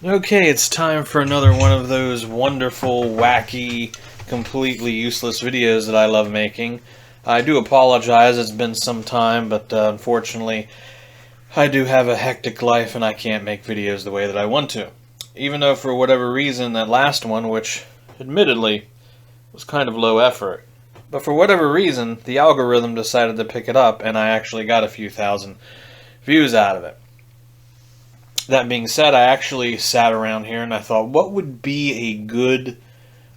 Okay, it's time for another one of those wonderful, wacky, completely useless videos that I love making. I do apologize, it's been some time, but unfortunately, I do have a hectic life and I can't make videos the way that I want to. Even though, for whatever reason, that last one, which admittedly was kind of low effort, but for whatever reason, the algorithm decided to pick it up and I actually got a few thousand views out of it. That being said, I actually sat around here and I thought, what would be a good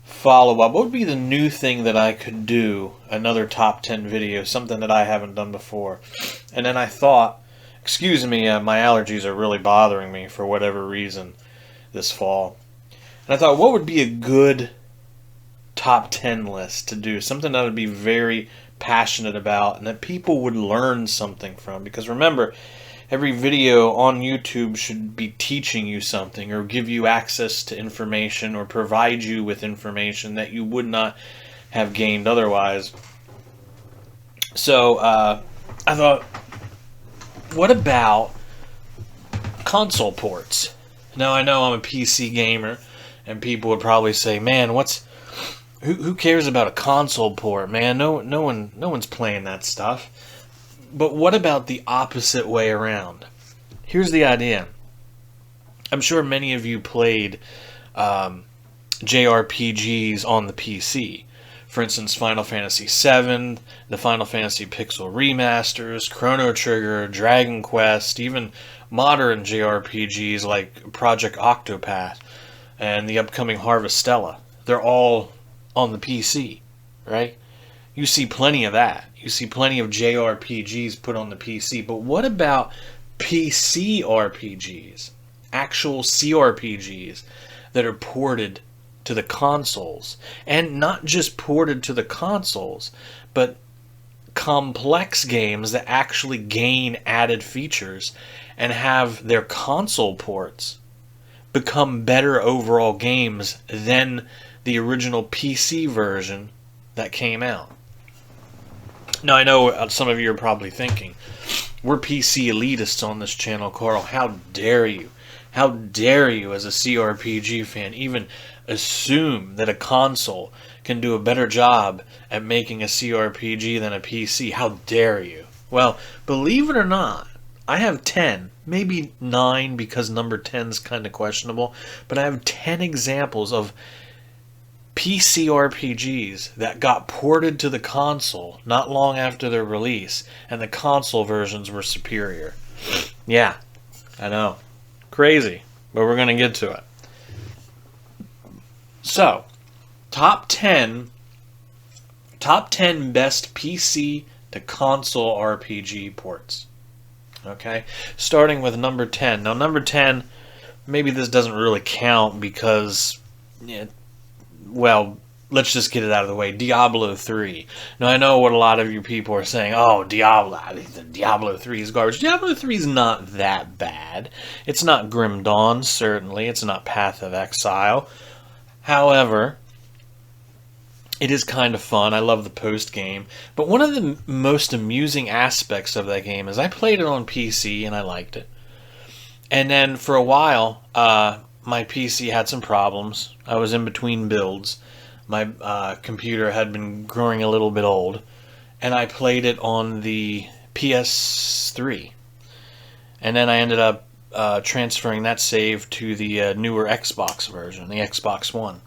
follow-up? What would be the new thing that I could do? Another top 10 video, something that I haven't done before. And then I thought, excuse me, my allergies are really bothering me for whatever reason this fall. And I thought, what would be a good top 10 list to do? Something that I would be very passionate about and that people would learn something from. Because remember, every video on YouTube should be teaching you something or give you access to information or provide you with information that you would not have gained otherwise. So I thought, what about console ports? Now I know I'm a PC gamer and people would probably say, man, who cares about a console port, man? No one's playing that stuff. But what about the opposite way around? Here's the idea. I'm sure many of you played JRPGs on the PC. For instance, Final Fantasy VII, the Final Fantasy Pixel Remasters, Chrono Trigger, Dragon Quest, even modern JRPGs like Project Octopath and the upcoming Harvestella. They're all on the PC, right? You see plenty of that. You see plenty of JRPGs put on the PC. But what about PC RPGs? Actual CRPGs that are ported to the consoles. And not just ported to the consoles, but complex games that actually gain added features and have their console ports become better overall games than the original PC version that came out. Now, I know some of you are probably thinking, we're PC elitists on this channel, Carl. How dare you? How dare you, as a CRPG fan, even assume that a console can do a better job at making a CRPG than a PC? How dare you? Well, believe it or not, I have 10, maybe 9 because number 10 is kind of questionable, but I have 10 examples of PC RPGs that got ported to the console not long after their release, and the console versions were superior. Yeah, I know. Crazy, but we're going to get to it. So, top 10 best PC to console RPG ports. Okay, starting with number 10. Now, number 10, maybe this doesn't really count because, well, let's just get it out of the way. Diablo 3. Now, I know what a lot of you people are saying. Oh, Diablo 3 is garbage. Diablo 3 is not that bad. It's not Grim Dawn, certainly. It's not Path of Exile. However, it is kind of fun. I love the post-game. But one of the most amusing aspects of that game is I played it on PC and I liked it. And then for a while, my PC had some problems. I was in between builds. My computer had been growing a little bit old. And I played it on the PS3. And then I ended up transferring that save to the newer Xbox version, the Xbox One.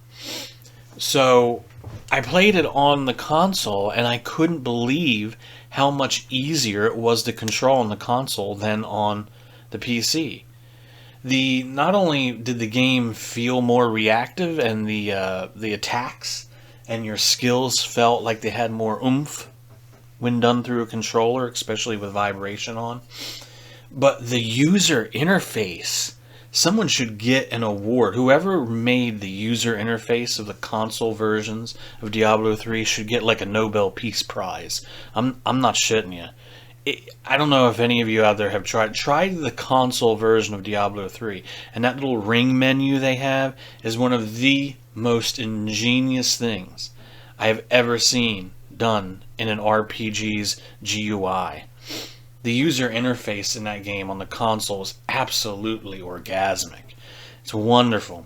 So I played it on the console, and I couldn't believe how much easier it was to control on the console than on the PC. Not only did the game feel more reactive, and the attacks and your skills felt like they had more oomph when done through a controller, especially with vibration on, but the user interface, someone should get an award. Whoever made the user interface of the console versions of Diablo 3 should get like a Nobel Peace Prize. I'm not shitting you. I don't know if any of you out there have tried the console version of Diablo 3, and that little ring menu they have is one of the most ingenious things I have ever seen done in an RPG's GUI. The user interface in that game on the console is absolutely orgasmic. It's wonderful.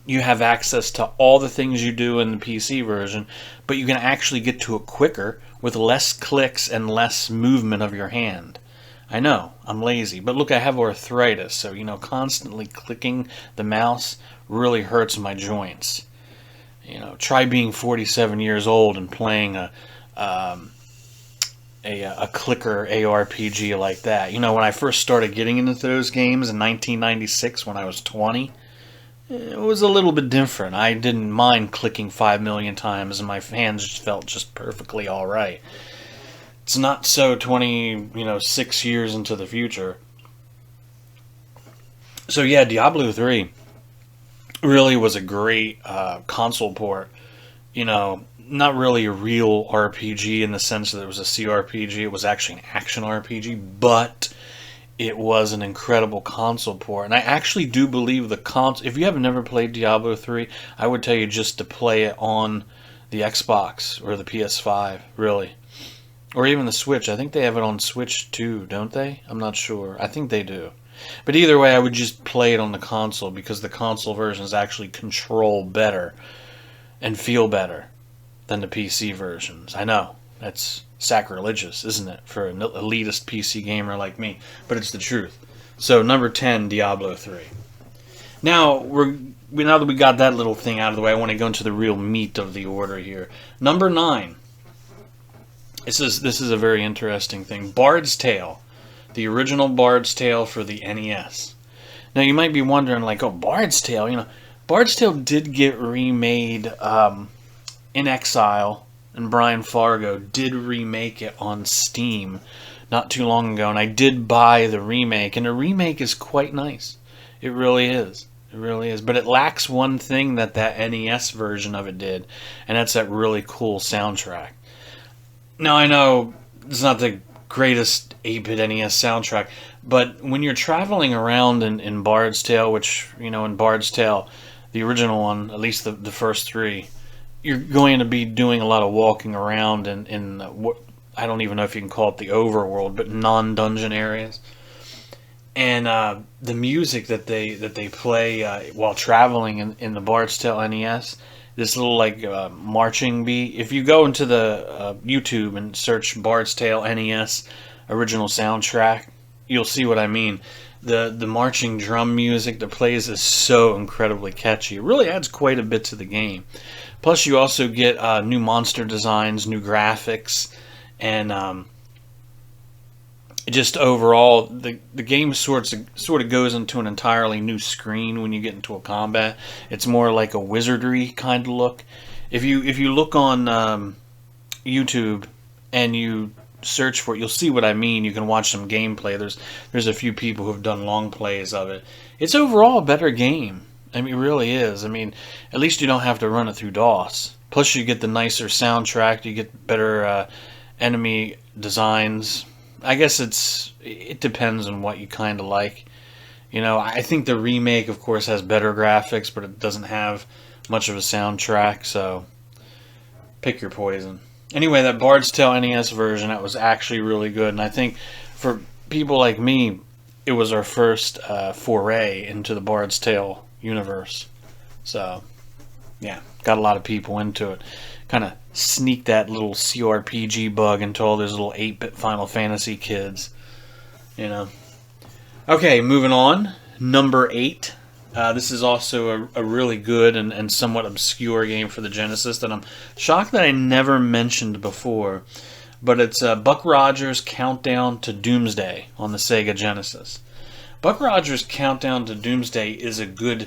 You have access to all the things you do in the PC version, but you can actually get to it quicker with less clicks and less movement of your hand. I know, I'm lazy, but look, I have arthritis, so, constantly clicking the mouse really hurts my joints. Try being 47 years old and playing a clicker ARPG like that. When I first started getting into those games in 1996 when I was 20, it was a little bit different. I didn't mind clicking 5 million times and my hands just felt just perfectly alright. It's not so 6 years into the future. So yeah, Diablo 3 really was a great console port. Not really a real RPG in the sense that it was a CRPG. It was actually an action RPG, but it was an incredible console port. And I actually do believe the console, if you have never played Diablo 3, I would tell you just to play it on the Xbox or the PS5, really. Or even the Switch. I think they have it on Switch too, don't they? I'm not sure. I think they do. But either way, I would just play it on the console because the console versions actually control better and feel better than the PC versions. I know, that's sacrilegious, isn't it, for an elitist PC gamer like me? But it's the truth. So, number 10, Diablo 3. Now, now that we got that little thing out of the way, I want to go into the real meat of the order here. Number 9. This is a very interesting thing. Bard's Tale. The original Bard's Tale for the NES. Now, you might be wondering, like, oh, Bard's Tale, Bard's Tale did get remade in Exile, and Brian Fargo did remake it on Steam not too long ago, and I did buy the remake, and the remake is quite nice. It really is. It really is. But it lacks one thing that NES version of it did, and that's that really cool soundtrack. Now, I know it's not the greatest 8-bit NES soundtrack, but when you're traveling around in Bard's Tale, which, in Bard's Tale, the original one, at least the first 3, you're going to be doing a lot of walking around in what I don't even know if you can call it the overworld, but non-dungeon areas. And the music that they play while traveling in the Bard's Tale NES, this little marching beat. If you go into the YouTube and search Bard's Tale NES original soundtrack, you'll see what I mean. The marching drum music that plays is so incredibly catchy. It really adds quite a bit to the game. Plus, you also get new monster designs, new graphics, and just overall, the game sort of goes into an entirely new screen when you get into a combat. It's more like a wizardry kind of look. If you look on YouTube and you search for it, you'll see what I mean. You can watch some gameplay. There's a few people who've done long plays of it. It's overall a better game. I mean, it really is. I mean, at least you don't have to run it through DOS. Plus, you get the nicer soundtrack. You get better enemy designs. I guess it depends on what you kind of like. I think the remake, of course, has better graphics, but it doesn't have much of a soundtrack, so pick your poison. Anyway, that Bard's Tale NES version, that was actually really good, and I think for people like me, it was our first foray into the Bard's Tale universe. So, yeah, got a lot of people into it. Kind of sneak that little CRPG bug into all those little 8-bit Final Fantasy kids. Okay, moving on. Number 8. This is also a really good and somewhat obscure game for the Genesis that I'm shocked that I never mentioned before. But it's Buck Rogers' Countdown to Doomsday on the Sega Genesis. Buck Rogers' Countdown to Doomsday is a good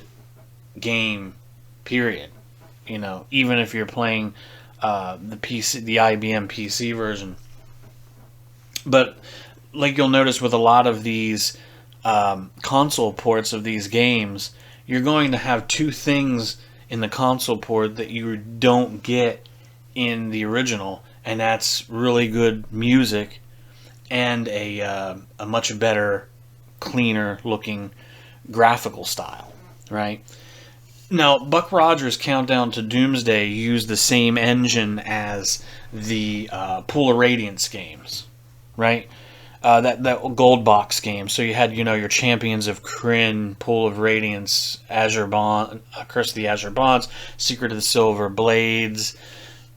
game, period. Even if you're playing the IBM PC version. But like you'll notice with a lot of these console ports of these games, you're going to have two things in the console port that you don't get in the original, and that's really good music and a much better, cleaner looking graphical style, right? Now, Buck Rogers' Countdown to Doomsday used the same engine as the Pool of Radiance games, right? that gold box game. So you had, your Champions of Krynn, Pool of Radiance, Azure Bond, Curse of the Azure Bonds, Secret of the Silver Blades.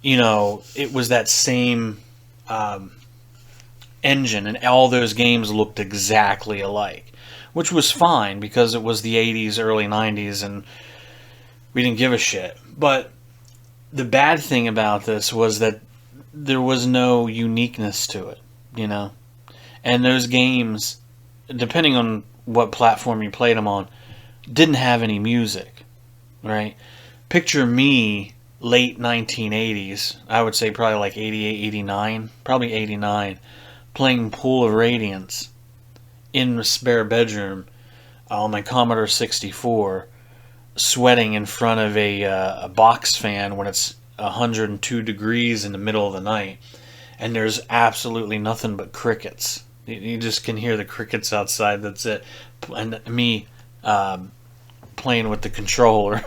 It was that same engine, and all those games looked exactly alike, which was fine because it was the 80s, early 90s, and we didn't give a shit. But the bad thing about this was that there was no uniqueness to it, And those games, depending on what platform you played them on, didn't have any music, right? Picture me, late 1980s, I would say probably like 88, 89, probably 89, playing Pool of Radiance in the spare bedroom on my Commodore 64, sweating in front of a box fan when it's 102 degrees in the middle of the night, and there's absolutely nothing but crickets. You just can hear the crickets outside. That's it. And me playing with the controller,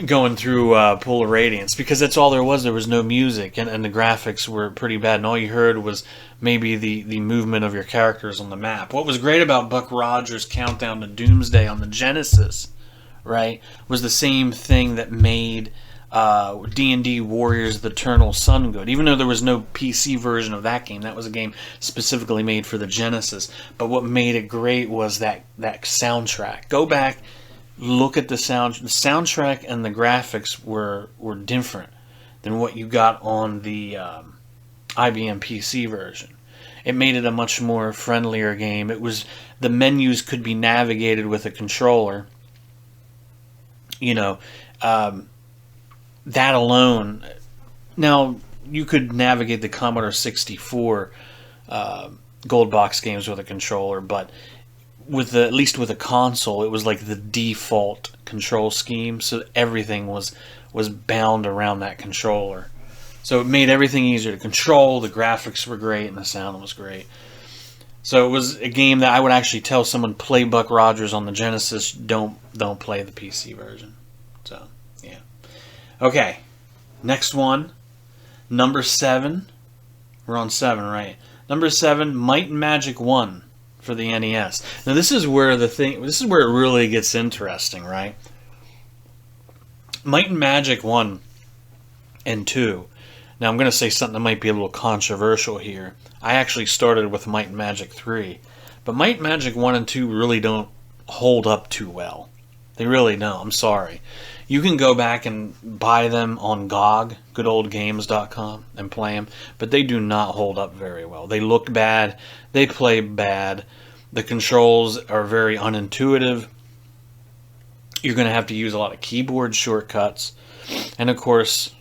going through Pool of Radiance, because that's all there was. There was no music, and the graphics were pretty bad, and all you heard was maybe the movement of your characters on the map. What was great about Buck Rogers' Countdown to Doomsday on the Genesis, right, was the same thing that made D&D Warriors of the Eternal Sun good. Even though there was no PC version of that game, that was a game specifically made for the Genesis. But what made it great was that soundtrack. Go back, look at the soundtrack, and the graphics were different than what you got on the IBM PC version. It made it a much more friendlier game. The menus could be navigated with a controller. That alone. Now, you could navigate the Commodore 64 gold box games with a controller, but at least with a console, it was like the default control scheme, so everything was bound around that controller. So it made everything easier to control. The graphics were great, and the sound was great. So it was a game that I would actually tell someone, play Buck Rogers on the Genesis. Don't play the PC version. So yeah. Okay, next one, number 7. We're on 7, right? Number 7, Might and Magic 1 for the NES. Now this is where it really gets interesting, right? Might and Magic 1 and 2. Now I'm going to say something that might be a little controversial here. I actually started with Might and Magic 3, but Might and Magic 1 and 2 really don't hold up too well. They really don't. I'm sorry. You can go back and buy them on GOG, goodoldgames.com, and play them, but they do not hold up very well. They look bad. They play bad. The controls are very unintuitive. You're going to have to use a lot of keyboard shortcuts. And, of course,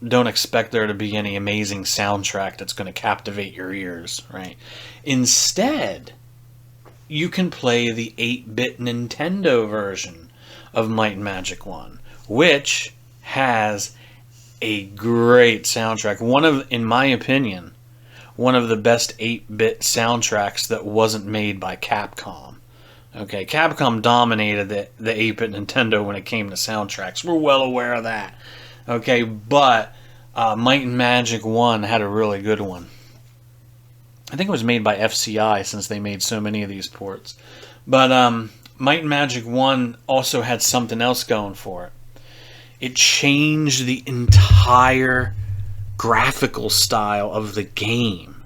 don't expect there to be any amazing soundtrack that's going to captivate your ears, right? Instead, you can play the 8-bit Nintendo version of Might and Magic 1, which has a great soundtrack. In my opinion, one of the best 8-bit soundtracks that wasn't made by Capcom. Okay, Capcom dominated the 8-bit Nintendo when it came to soundtracks. We're well aware of that. Okay, but Might and Magic 1 had a really good one. I think it was made by FCI, since they made so many of these ports. But Might and Magic 1 also had something else going for it. It changed the entire graphical style of the game.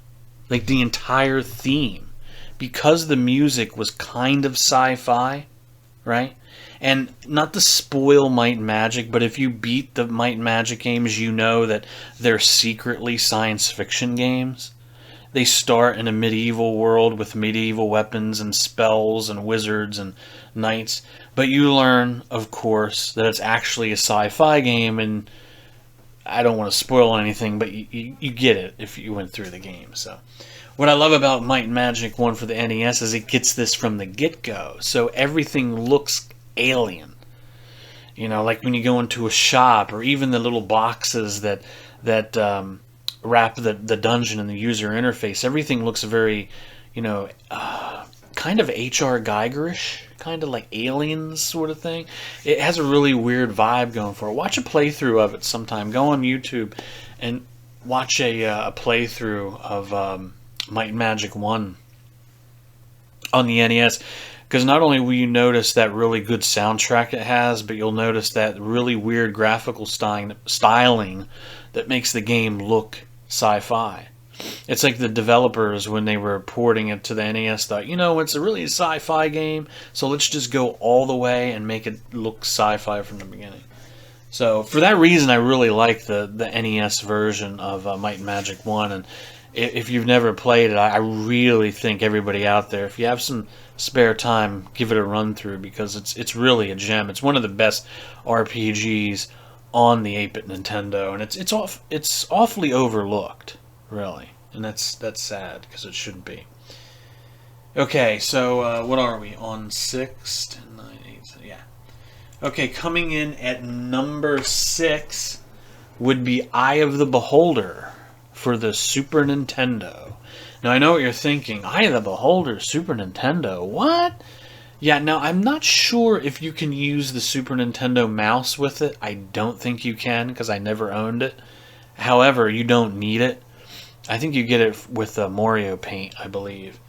Like the entire theme. Because the music was kind of sci-fi, right? And not to spoil Might and Magic, but if you beat the Might and Magic games, you know that they're secretly science fiction games. They start in a medieval world with medieval weapons and spells and wizards and knights. But you learn, of course, that it's actually a sci-fi game, and I don't want to spoil anything, but you get it if you went through the game. So, what I love about Might and Magic 1 for the NES is it gets this from the get-go. So everything looks alien. You know, like when you go into a shop, or even the little boxes that wrap the dungeon and the user interface. Everything looks very, kind of H.R. Geigerish, kind of like Aliens sort of thing. It has a really weird vibe going for it. Watch a playthrough of it sometime. Go on YouTube and watch a playthrough of Might and Magic 1 on the NES, because not only will you notice that really good soundtrack it has, but you'll notice that really weird graphical styling that makes the game look sci-fi. It's like the developers, when they were porting it to the NES, thought, you know, it's a really sci-fi game, so let's just go all the way and make it look sci-fi from the beginning. So for that reason, I really like the NES version of Might and Magic 1, and if you've never played it, I really think everybody out there, if you have some spare time, give it a run through, because it's really a gem. It's one of the best RPGs on the 8-bit Nintendo, and it's awfully overlooked, really, and that's sad, because it shouldn't be. Okay, so what are we on? 6, 10, 9, 8, yeah. Okay, coming in at number 6 would be Eye of the Beholder for the Super Nintendo. Now, I know what you're thinking. Eye of the Beholder, Super Nintendo, what? Yeah, now, I'm not sure if you can use the Super Nintendo mouse with it. I don't think you can, because I never owned it. However, you don't need it. I think you get it with Mario Paint, I believe.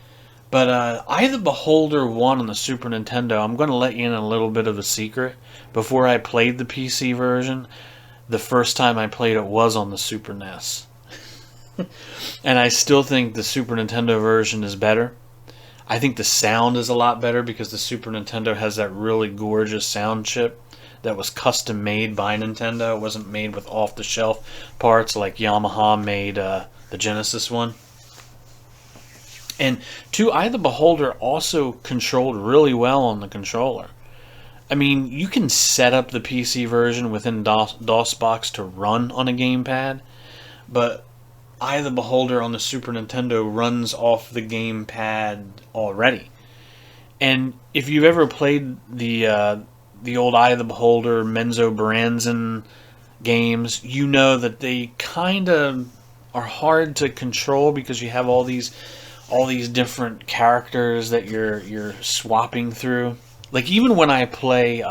But Eye of the Beholder 1 on the Super Nintendo, I'm going to let you in a little bit of a secret. Before I played the PC version, the first time I played it was on the Super NES. And I still think the Super Nintendo version is better. I think the sound is a lot better, because the Super Nintendo has that really gorgeous sound chip that was custom made by Nintendo. It wasn't made with off-the-shelf parts like Yamaha made the Genesis one. And Eye of the Beholder also controlled really well on the controller. I mean, you can set up the PC version within DOSBox to run on a gamepad, but Eye of the Beholder on the Super Nintendo runs off the gamepad already. And if you've ever played the old Eye of the Beholder, Menzo Baranzan games, you know that they kind of are hard to control, because you have all these different characters that you're swapping through. Like, even when I play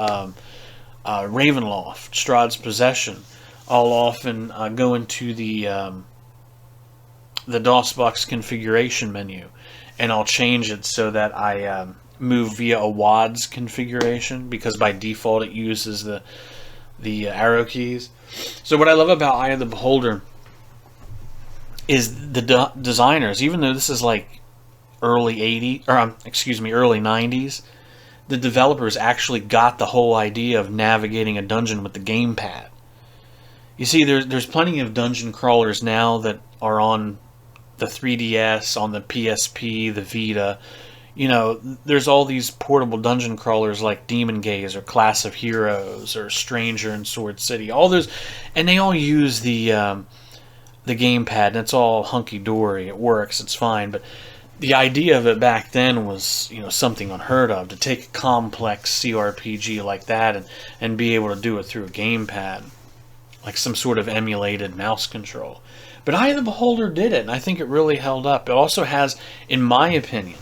Ravenloft, Strahd's Possession, I'll often go into the DOSBox configuration menu, and I'll change it so that I move via a WADS configuration, because by default it uses the arrow keys. So what I love about Eye of the Beholder is the designers, even though this is like early 90s, the developers actually got the whole idea of navigating a dungeon with the gamepad. You see, there's plenty of dungeon crawlers now that are on the 3DS, on the PSP, the Vita. You know, there's all these portable dungeon crawlers like Demon Gaze or Class of Heroes or Stranger in Sword City. All those, and they all use the gamepad, and it's all hunky-dory. It works, it's fine. But the idea of it back then was, you know, something unheard of, to take a complex CRPG like that and be able to do it through a gamepad, like some sort of emulated mouse control. But Eye of the Beholder did it, and I think it really held up. It also has, in my opinion,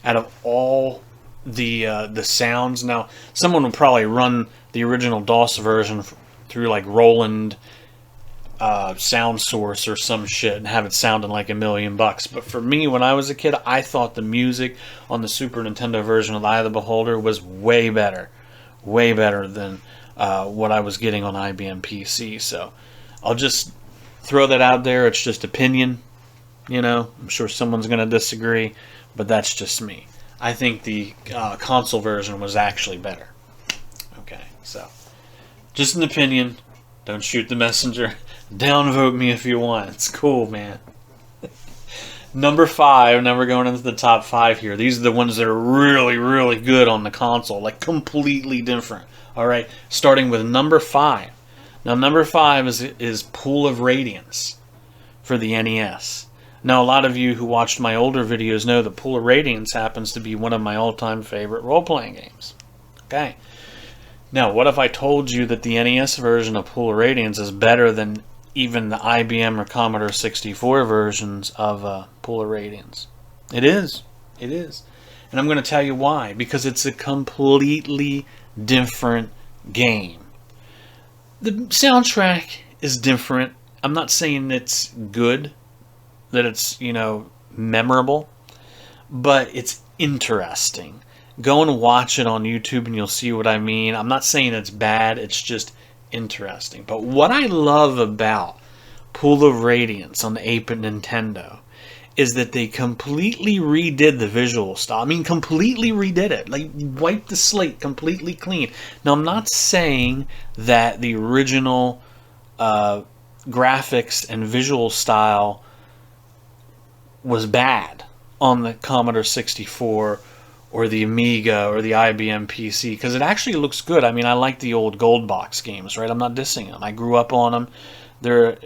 out of all the sounds, now someone would probably run the original DOS version through like Roland sound source or some shit and have it sounding like $1 million. But for me, when I was a kid, I thought the music on the Super Nintendo version of Eye of the Beholder was way better than what I was getting on IBM PC. So I'll just throw that out there. It's just opinion, you know. I'm sure someone's going to disagree, but that's just me. I think the console version was actually better. Okay, so just an opinion. Don't shoot the messenger. Downvote me if you want. It's cool, man. Number 5. Now we're going into the top 5 here. These are the ones that are really, really good on the console. Like, completely different. Alright, starting with number 5. Now, number 5 is Pool of Radiance for the NES. Now, a lot of you who watched my older videos know that Pool of Radiance happens to be one of my all-time favorite role-playing games. Okay. Now, what if I told you that the NES version of Pool of Radiance is better than even the IBM or Commodore 64 versions of Pool of Radiance? It is. It is. And I'm going to tell you why. Because it's a completely different game. The soundtrack is different. I'm not saying it's good. that it's, memorable, but it's interesting. Go and watch it on YouTube and you'll see what I mean. I'm not saying it's bad, it's just interesting. But what I love about Pool of Radiance on the 8-bit Nintendo is that they completely redid the visual style. I mean, completely redid it. Like, wiped the slate completely clean. Now, I'm not saying that the original graphics and visual style was bad on the Commodore 64 or the Amiga or the IBM PC, because it actually looks good. I mean, I like the old Gold Box games, right? I'm not dissing them. I grew up on them. They're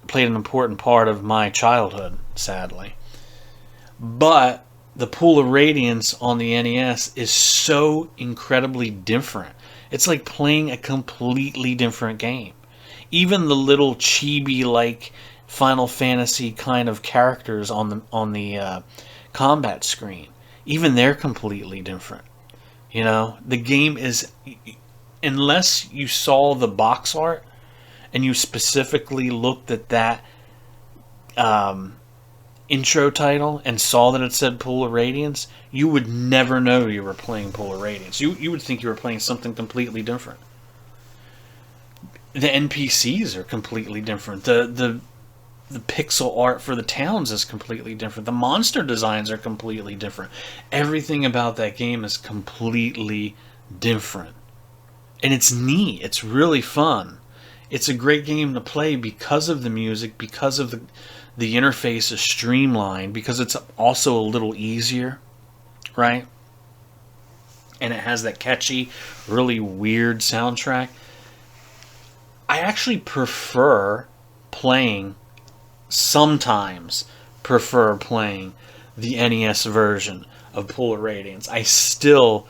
played an important part of my childhood, sadly. But the Pool of Radiance on the NES is so incredibly different. It's like playing a completely different game. Even the little chibi-like Final Fantasy kind of characters on the combat screen, even they're completely different. The game is, unless you saw the box art and you specifically looked at that intro title and saw that it said Pool of Radiance, you would never know you were playing Pool of Radiance. You would think you were playing something completely different. The NPCs are completely different. The pixel art for the towns is completely different. The monster designs are completely different. Everything about that game is completely different. And it's neat. It's really fun. It's a great game to play because of the music, because of the interface is streamlined, because it's also a little easier, right? And it has that catchy, really weird soundtrack. I actually sometimes prefer playing the NES version of Pool of Radiance. I still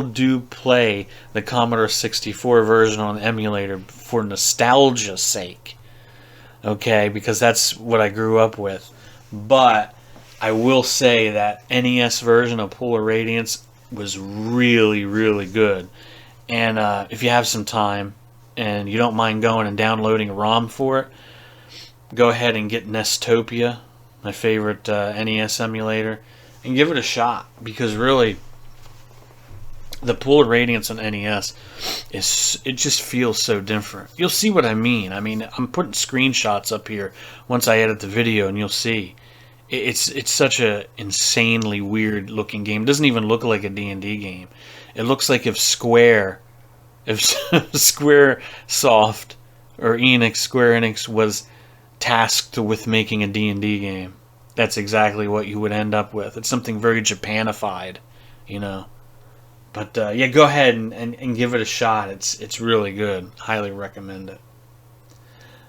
do play the Commodore 64 version on the emulator for nostalgia's sake. Okay, because that's what I grew up with. But I will say that NES version of Pool of Radiance was really, really good. And if you have some time and you don't mind going and downloading a ROM for it, go ahead and get Nestopia, my favorite NES emulator, and give it a shot. Because really, the Pool of Radiance on NES, it just feels so different. You'll see what I mean. I mean, I'm putting screenshots up here once I edit the video, and you'll see. It's such a insanely weird looking game. It doesn't even look like a D&D game. It looks like if Square Soft or Square Enix was tasked with making a D&D game, that's exactly what you would end up with. It's something very Japanified, But yeah, go ahead and give it a shot. It's really good. Highly recommend it.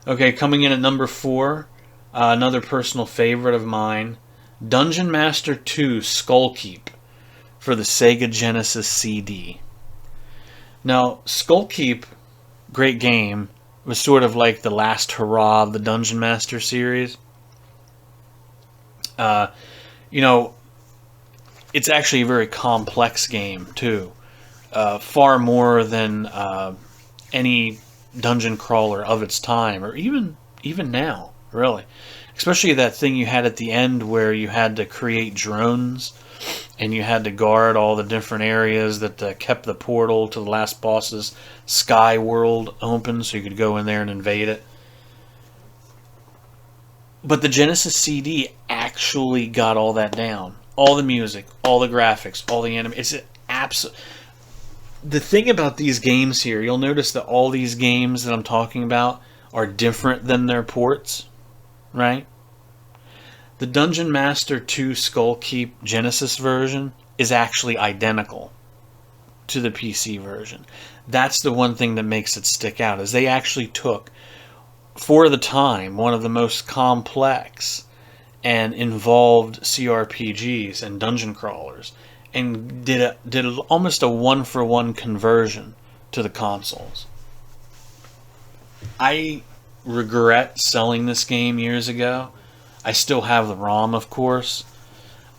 Okay, coming in at number 4, another personal favorite of mine, Dungeon Master 2 Skullkeep for the Sega Genesis CD. Now, Skullkeep, great game, was sort of like the last hurrah of the Dungeon Master series. It's actually a very complex game, too. Far more than any dungeon crawler of its time, or even now, really. Especially that thing you had at the end where you had to create drones, and you had to guard all the different areas that kept the portal to the last boss's sky world open, so you could go in there and invade it. But the Genesis CD actually got all that down. All the music, all the graphics, all the anime. It's the thing about these games here, you'll notice that all these games that I'm talking about are different than their ports, right? The Dungeon Master 2 Skullkeep Genesis version is actually identical to the PC version. That's the one thing that makes it stick out, is they actually took, for the time, one of the most complex and involved CRPGs and dungeon crawlers, and did almost a one-for-one conversion to the consoles. I regret selling this game years ago. I still have the ROM, of course,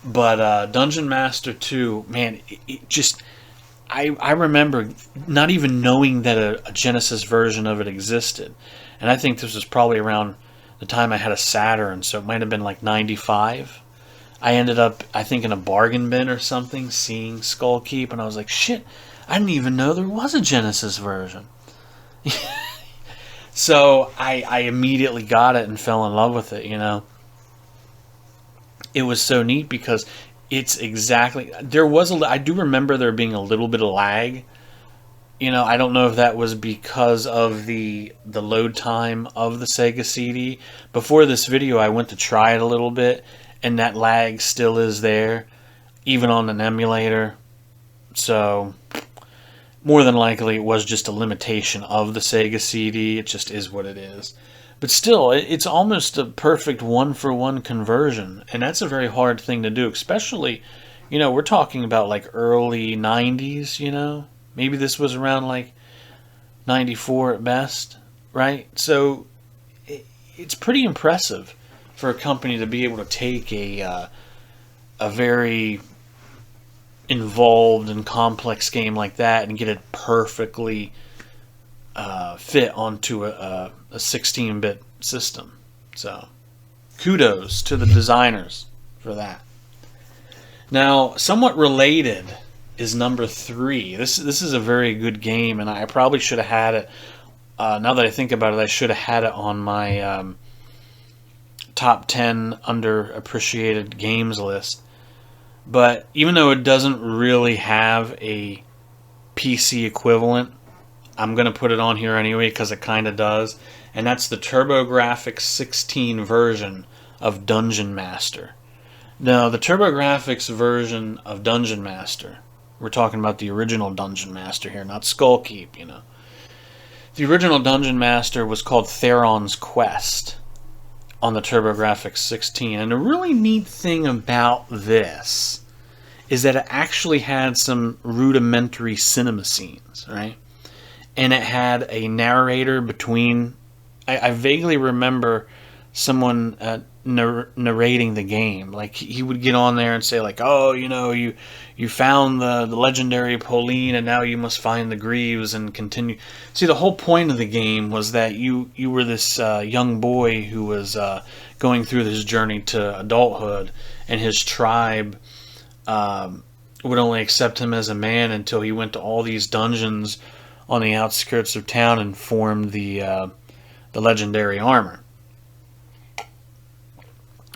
but Dungeon Master 2, man, it just... I remember not even knowing that a Genesis version of it existed. And I think this was probably around the time I had a Saturn, so it might have been like 95. I ended up, I think, in a bargain bin or something, seeing Skull Keep, and I was like, shit, I didn't even know there was a Genesis version. So I immediately got it and fell in love with it, you know. It was so neat because it's exactly, I do remember there being a little bit of lag. You know, I don't know if that was because of the load time of the Sega CD. Before this video, I went to try it a little bit, and that lag still is there, even on an emulator. So, more than likely, it was just a limitation of the Sega CD. It just is what it is. But still, it's almost a perfect one-for-one conversion, and that's a very hard thing to do, especially, you know, we're talking about like early 90s, you know? Maybe this was around like 94 at best, right? So it's pretty impressive for a company to be able to take a very involved and complex game like that and get it perfectly fit onto a 16-bit system. So kudos to the designers for that. Now, somewhat related is number 3. This is a very good game, and I probably should have had it. Now that I think about it, I should have had it on my top 10 underappreciated games list. But even though it doesn't really have a PC equivalent, I'm going to put it on here anyway because it kind of does. And that's the TurboGrafx 16 version of Dungeon Master. Now, the TurboGrafx version of Dungeon Master, we're talking about the original Dungeon Master here, not Skull Keep, you know. The original Dungeon Master was called Theron's Quest on the TurboGrafx 16. And a really neat thing about this is that it actually had some rudimentary cinema scenes, right? And it had a narrator between... I vaguely remember someone narrating the game. Like, he would get on there and say, like, oh, you know, you found the legendary Pauline, and now you must find the Greaves and continue. See, the whole point of the game was that you were this young boy who was going through his journey to adulthood, and his tribe would only accept him as a man until he went to all these dungeons on the outskirts of town and formed the legendary armor.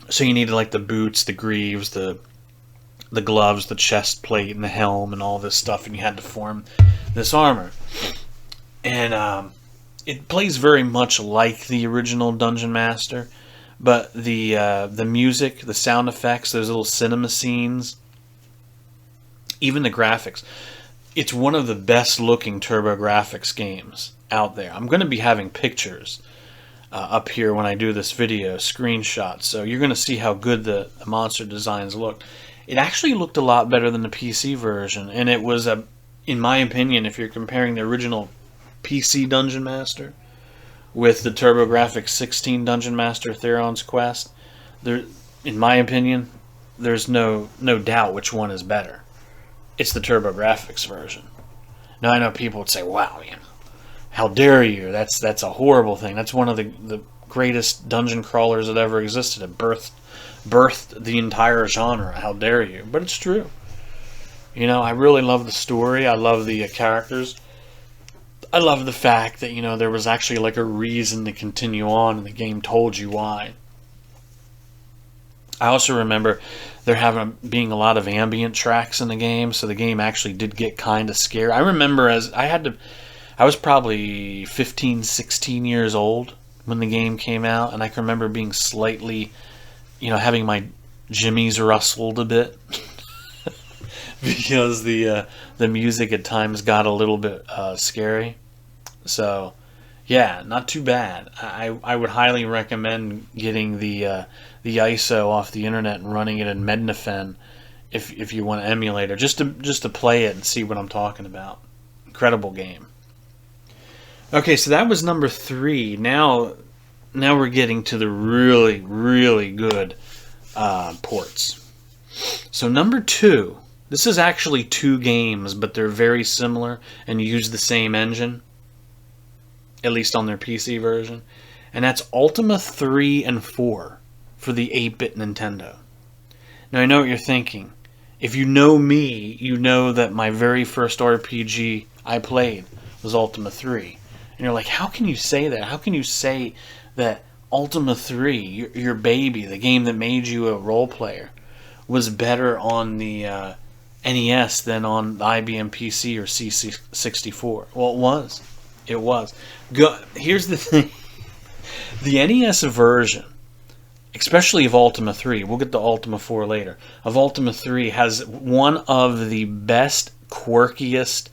So you needed like the boots, the greaves, the gloves, the chest plate, and the helm, and all this stuff, and you had to form this armor. And it plays very much like the original Dungeon Master, but the music, the sound effects, those little cinema scenes, even the graphics. It's one of the best looking TurboGrafx games out there. I'm going to be having pictures up here when I do this video, screenshots, so you're going to see how good the monster designs look. It actually looked a lot better than the PC version, and it was, in my opinion, if you're comparing the original PC Dungeon Master with the TurboGrafx 16 Dungeon Master Theron's Quest, there, in my opinion, there's no doubt which one is better. It's the TurboGrafx version. Now, I know people would say, wow, you know, how dare you? That's a horrible thing. That's one of the greatest dungeon crawlers that ever existed. It birthed the entire genre. How dare you? But it's true. You know, I really love the story. I love the characters. I love the fact that, you know, there was actually like a reason to continue on, and the game told you why. I also remember there being a lot of ambient tracks in the game, so the game actually did get kind of scary. I remember I was probably 15, 16 years old when the game came out, and I can remember being slightly, you know, having my jimmies rustled a bit because the music at times got a little bit scary. So, yeah, not too bad. I would highly recommend getting the ISO off the internet and running it in Mednafen if you want to emulate it, just to play it and see what I'm talking about. Incredible game. Okay, so that was number 3. Now we're getting to the really, really good ports. So number 2, this is actually 2 games, but they're very similar and use the same engine, at least on their PC version. and that's Ultima 3 and 4 for the 8-bit Nintendo. Now I know what you're thinking. If you know me, you know that my very first RPG I played was Ultima 3. And you're like, how can you say that? How can you say that Ultima 3, your baby, the game that made you a role player, was better on the NES than on the IBM PC or C64? Well, it was. It was. Here's the thing. The NES version, especially of Ultima 3, we'll get to Ultima 4 later, of Ultima 3 has one of the best, quirkiest,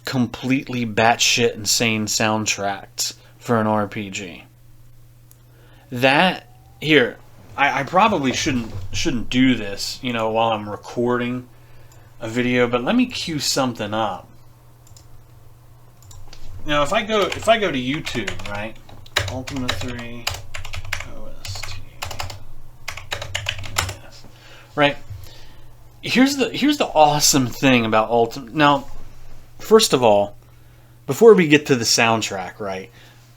completely batshit insane soundtracks for an RPG. That, here, I probably shouldn't do this, while I'm recording a video, but let me cue something up. Now, if I go to YouTube, right? Ultima 3 OST. Yes. Right? Here's the awesome thing about Ultima. Now, first of all, before we get to the soundtrack, right?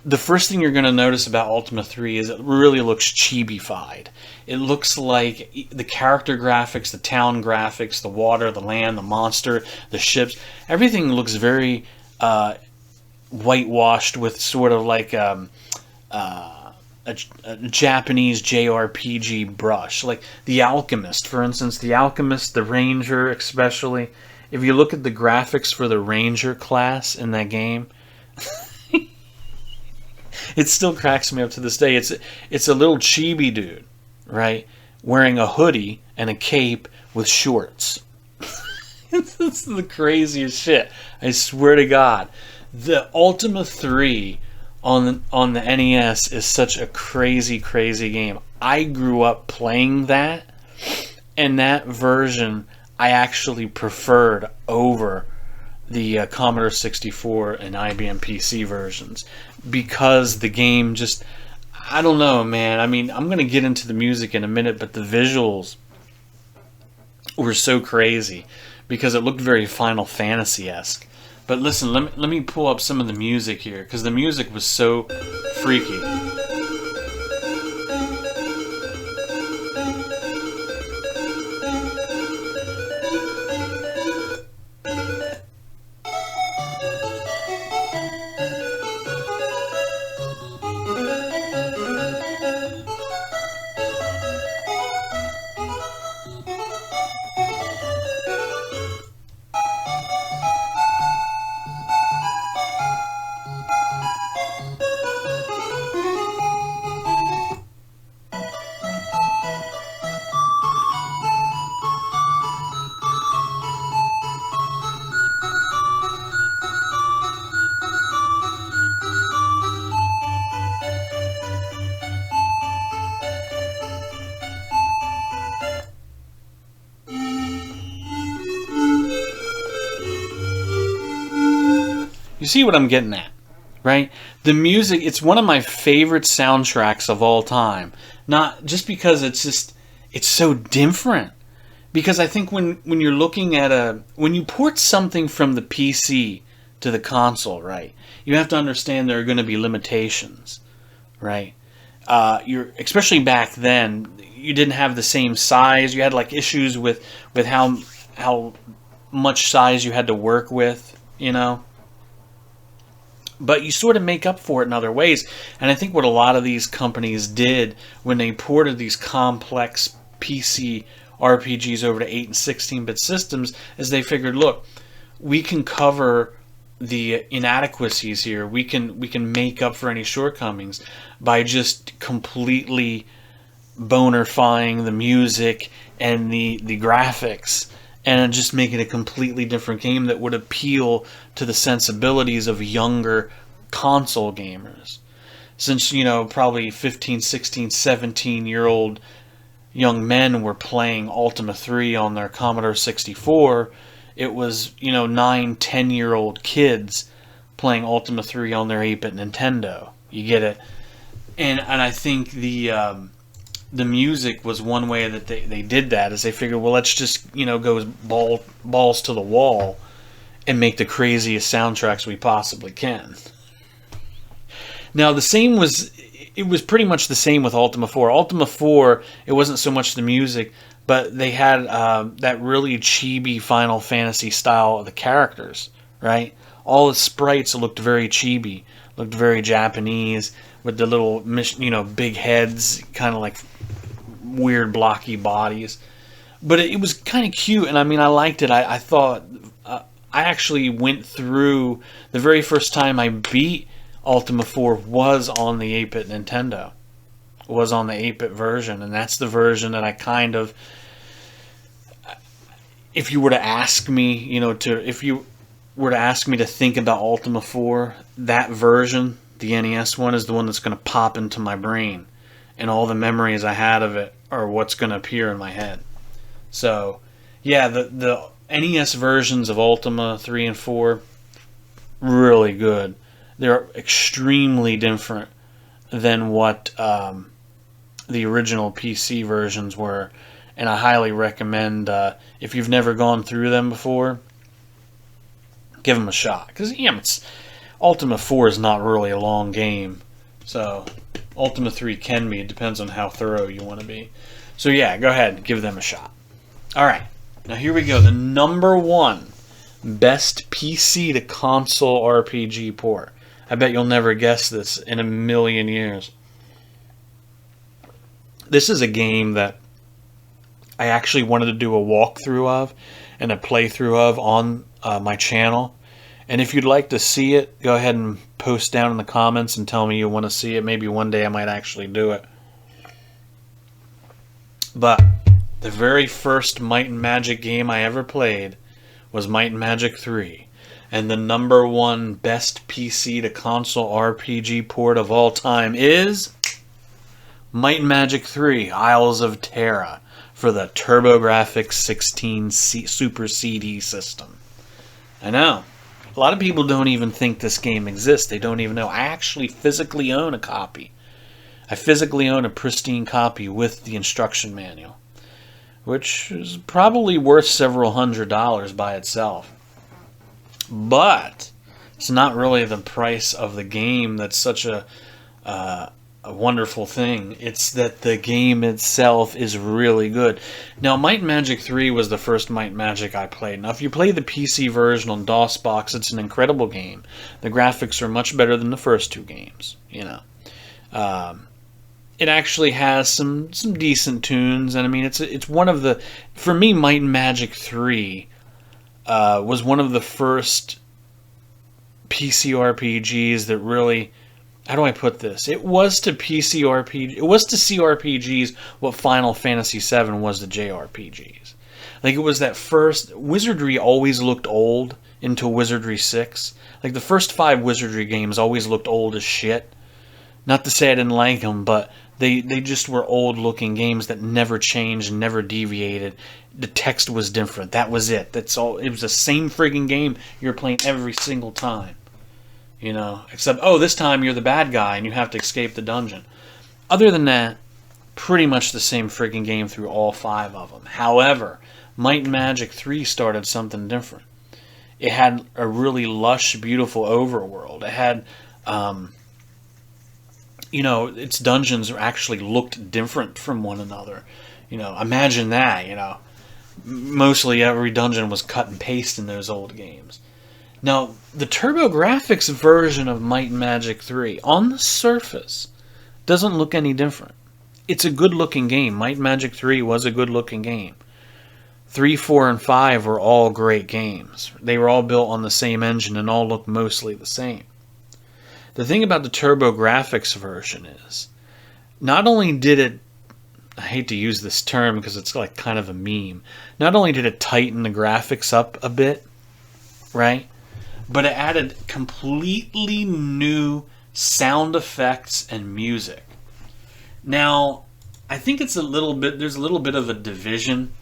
The first thing you're going to notice about Ultima 3 is it really looks chibi-fied. It looks like the character graphics, the town graphics, the water, the land, the monster, the ships, everything looks very whitewashed with sort of like a Japanese JRPG brush. Like The Alchemist, for instance. The Alchemist, the Ranger especially. If you look at the graphics for the Ranger class in that game, it still cracks me up to this day. It's a little chibi dude, right? Wearing a hoodie and a cape with shorts. It's the craziest shit. I swear to God. The Ultima 3 on the NES is such a crazy, crazy game. I grew up playing that, and that version I actually preferred over the Commodore 64 and IBM PC versions, because the game just, I don't know, man. I mean, I'm going to get into the music in a minute, but the visuals were so crazy because it looked very Final Fantasy-esque. But listen, let me pull up some of the music here, because the music was so freaky. You see what I'm getting at, right? The music, it's one of my favorite soundtracks of all time. Not just because it's so different. Because I think when you're looking at when you port something from the PC to the console, right, you have to understand there are going to be limitations, right? Especially back then, you didn't have the same size. You had like issues with how much size you had to work with, But you sort of make up for it in other ways. And I think what a lot of these companies did when they ported these complex PC RPGs over to 8 and 16-bit systems is they figured, look, we can cover the inadequacies here. We can make up for any shortcomings by just completely bonerfying the music and the graphics, and just making a completely different game that would appeal to the sensibilities of younger console gamers. Since, probably 15, 16, 17-year-old young men were playing Ultima 3 on their Commodore 64, it was, 9, 10-year-old kids playing Ultima 3 on their 8-bit Nintendo. You get it? And I think the music was one way that they did that, is they figured, well, let's just, go balls to the wall and make the craziest soundtracks we possibly can. Now, the same was it was pretty much the same with Ultima 4. Ultima 4, it wasn't so much the music, but they had that really chibi Final Fantasy style of the characters, right? All the sprites looked very chibi, looked very Japanese, with the little, big heads, kind of like weird blocky bodies. But it was kind of cute, and I mean, I liked it. I thought, I actually went through, the very first time I beat Ultima 4 was on the 8-bit Nintendo. Was on the 8-bit version, and that's the version that I kind of, if you were to ask me, if you were to ask me to think about Ultima 4, that version, the NES one, is the one that's going to pop into my brain. And all the memories I had of it are what's going to appear in my head. So, yeah, the NES versions of Ultima 3 and 4, really good. They're extremely different than what the original PC versions were. And I highly recommend, if you've never gone through them before, give them a shot. Because, Ultima 4 is not really a long game. So, Ultima 3 can be. It depends on how thorough you want to be. So, yeah, go ahead and give them a shot. Alright, now here we go. The number one best PC to console RPG port. I bet you'll never guess this in a million years. This is a game that I actually wanted to do a walkthrough of and a playthrough of on my channel. And if you'd like to see it, go ahead and post down in the comments and tell me you want to see it. Maybe one day I might actually do it. But the very first Might and Magic game I ever played was Might and Magic 3. And the number one best PC to console RPG port of all time is Might and Magic 3 Isles of Terra for the TurboGrafx 16 Super CD system. I know. A lot of people don't even think this game exists. They don't even know. I actually physically own a copy. I physically own a pristine copy with the instruction manual, which is probably worth several $100s by itself. But it's not really the price of the game that's such a wonderful thing. It's that the game itself is really good. Now, Might and Magic 3 was the first Might and Magic I played. Now, if you play the PC version on DOSBox, it's an incredible game. The graphics are much better than the first two games, It actually has some decent tunes, and I mean, it's one of the, for me, Might and Magic 3 was one of the first PC RPGs that really, how do I put this? It was to CRPGs what Final Fantasy VII was to JRPGs. Like, it was that first, Wizardry always looked old until Wizardry 6. Like, the first 5 Wizardry games always looked old as shit. Not to say I didn't like them, but they just were old-looking games that never changed, never deviated. The text was different. That was it. That's all. It was the same friggin' game you were playing every single time. Except, this time you're the bad guy and you have to escape the dungeon. Other than that, pretty much the same friggin' game through all 5 of them. However, Might and Magic 3 started something different. It had a really lush, beautiful overworld. It had, its dungeons actually looked different from one another. Imagine that, Mostly every dungeon was cut and paste in those old games. Now, the TurboGrafx version of Might and Magic 3, on the surface, doesn't look any different. It's a good-looking game. Might and Magic 3 was a good-looking game. 3, 4, and 5 were all great games. They were all built on the same engine and all look mostly the same. The thing about the TurboGrafx version is, not only did it, I hate to use this term because it's like kind of a meme, not only did it tighten the graphics up a bit, right? But it added completely new sound effects and music. Now, I think there's a little bit of a division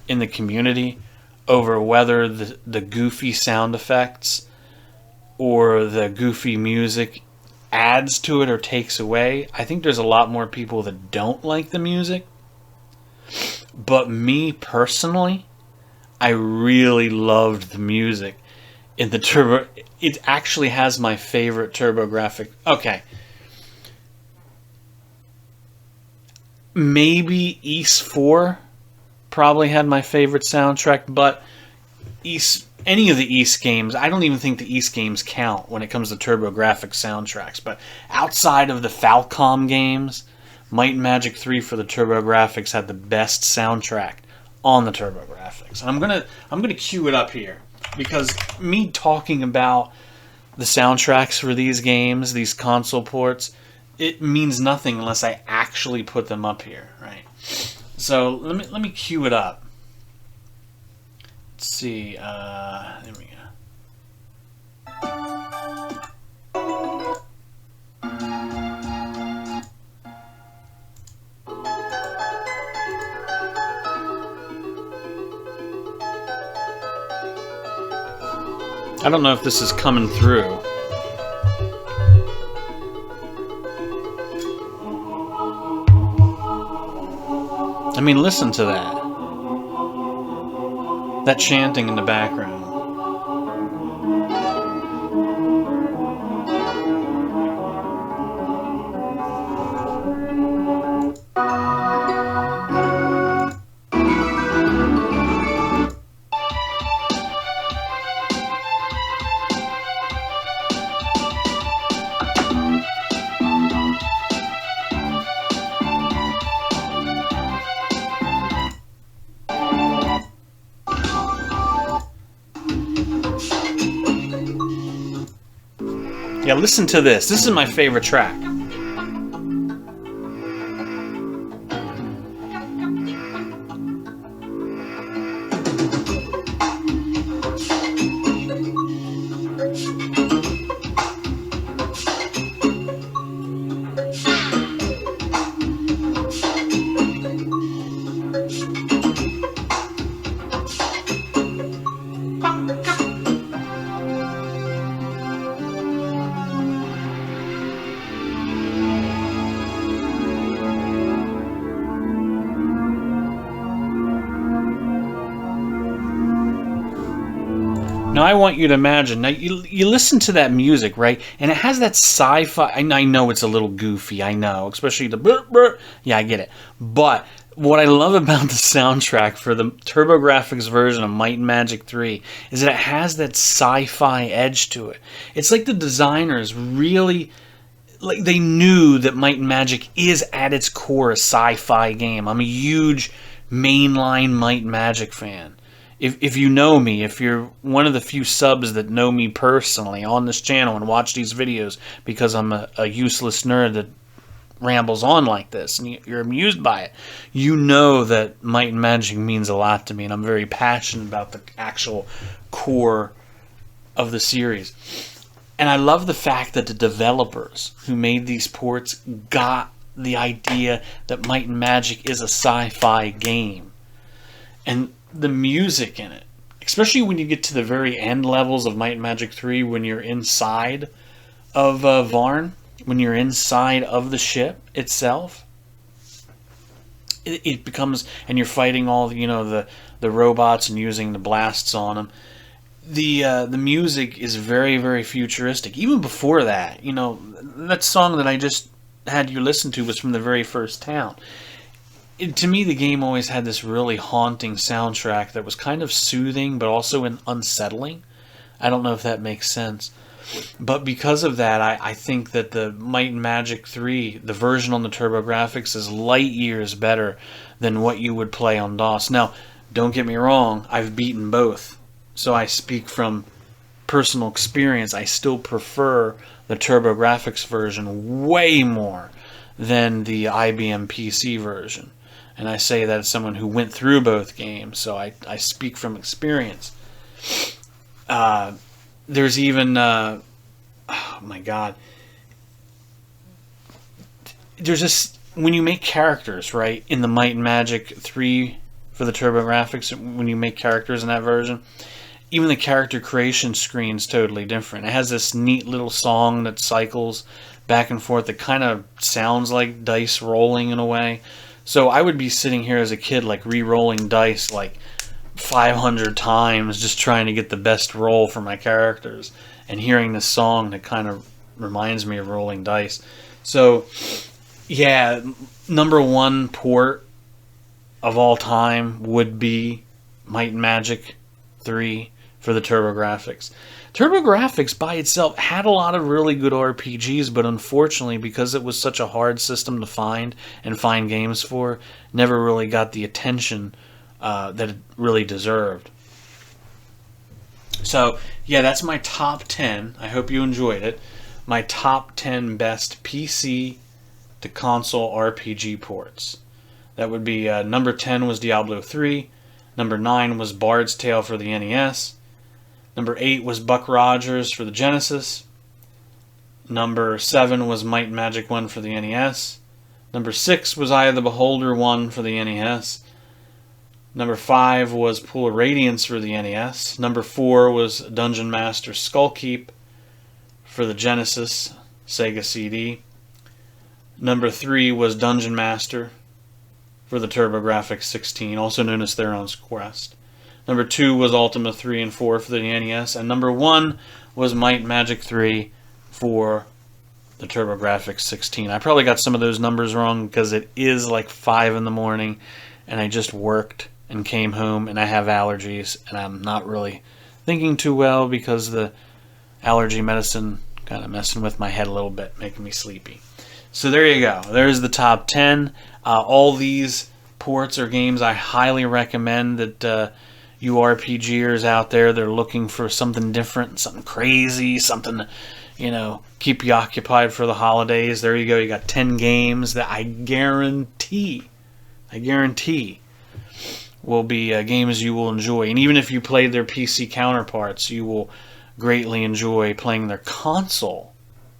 in the community over whether the goofy sound effects or the goofy music adds to it or takes away. I think there's a lot more people that don't like the music. But me personally, I really loved the music in the Turbo. It actually has my favorite TurboGrafx. Okay. maybe East 4 probably had my favorite soundtrack, but any of the East games, I don't even think the East games count when it comes to TurboGrafx soundtracks. But outside of the Falcom games, Might and Magic 3 for the TurboGrafx had the best soundtrack on the TurboGrafx. And I'm gonna cue it up here, because me talking about the soundtracks for these games, these console ports, it means nothing unless I actually put them up here, right? So let me cue it up. Let's see. There we go. I don't know if this is coming through. I mean, listen to that. That chanting in the background. Yeah, listen to this. This is my favorite track. Now I want you to imagine, now you listen to that music, right? And it has that sci-fi, I know it's a little goofy, I know, especially the burr, burr. Yeah, I get it. But what I love about the soundtrack for the TurboGrafx version of Might and Magic 3 is that it has that sci-fi edge to it. It's like the designers really, like, they knew that Might and Magic is at its core a sci-fi game. I'm a huge mainline Might and Magic fan. If you know me, if you're one of the few subs that know me personally on this channel and watch these videos because I'm a useless nerd that rambles on like this and you're amused by it, you know that Might and Magic means a lot to me, and I'm very passionate about the actual core of the series. And I love the fact that the developers who made these ports got the idea that Might and Magic is a sci-fi game. And the music in it, especially when you get to the very end levels of Might and Magic 3, when you're inside of Varn, when you're inside of the ship itself, it becomes, and you're fighting all the robots and using the blasts on them. The music is very, very futuristic. Even before that, that song that I just had you listen to was from the very first town. To me, the game always had this really haunting soundtrack that was kind of soothing, but also unsettling. I don't know if that makes sense. But because of that, I think that the Might and Magic 3, the version on the TurboGrafx, is light years better than what you would play on DOS. Now, don't get me wrong, I've beaten both. So I speak from personal experience. I still prefer the TurboGrafx version way more than the IBM PC version. And I say that as someone who went through both games, so I speak from experience. There's even, oh my god, there's this, when you make characters, right, in the Might and Magic 3 for the TurboGrafx, when you make characters in that version, even the character creation screen's totally different. It has this neat little song that cycles back and forth that kind of sounds like dice rolling in a way. So I would be sitting here as a kid, like, re-rolling dice like 500 times just trying to get the best roll for my characters, and hearing this song that kind of reminds me of rolling dice. So Yeah, number one port of all time would be Might and Magic 3 for the TurboGrafx. TurboGrafx by itself had a lot of really good RPGs, but unfortunately, because it was such a hard system to find and find games for, never really got the attention that it really deserved. So, yeah, that's my top 10. I hope you enjoyed it. My top 10 best PC to console RPG ports. That would be number 10 was Diablo 3. Number 9 was Bard's Tale for the NES. Number 8 was Buck Rogers for the Genesis. Number 7 was Might and Magic 1 for the NES. Number 6 was Eye of the Beholder 1 for the NES. Number 5 was Pool of Radiance for the NES. Number 4 was Dungeon Master Skullkeep for the Genesis Sega CD. Number 3 was Dungeon Master for the TurboGrafx 16, also known as Theron's Quest. Number 2 was Ultima 3 and 4 for the NES. And number 1 was Might and Magic 3 for the TurboGrafx 16. I probably got some of those numbers wrong because it is like 5 in the morning and I just worked and came home and I have allergies and I'm not really thinking too well because the allergy medicine kind of messing with my head a little bit, making me sleepy. So there you go. There's the top 10. All these ports or games I highly recommend that you RPGers out there that are looking for something different, something crazy, something, keep you occupied for the holidays. There you go. You got 10 games that I guarantee will be games you will enjoy. And even if you played their PC counterparts, you will greatly enjoy playing their console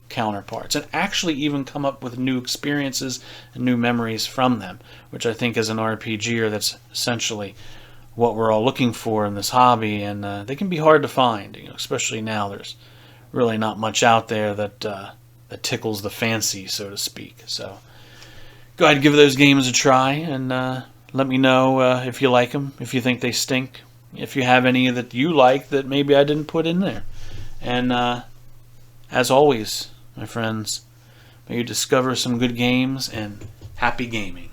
counterparts and actually even come up with new experiences and new memories from them, which I think as an RPGer, that's essentially what we're all looking for in this hobby, and they can be hard to find, especially now. There's really not much out there that tickles the fancy, so to speak. So go ahead and give those games a try, and let me know if you like them, if you think they stink, if you have any that you like that maybe I didn't put in there. And as always, my friends, may you discover some good games, and happy gaming.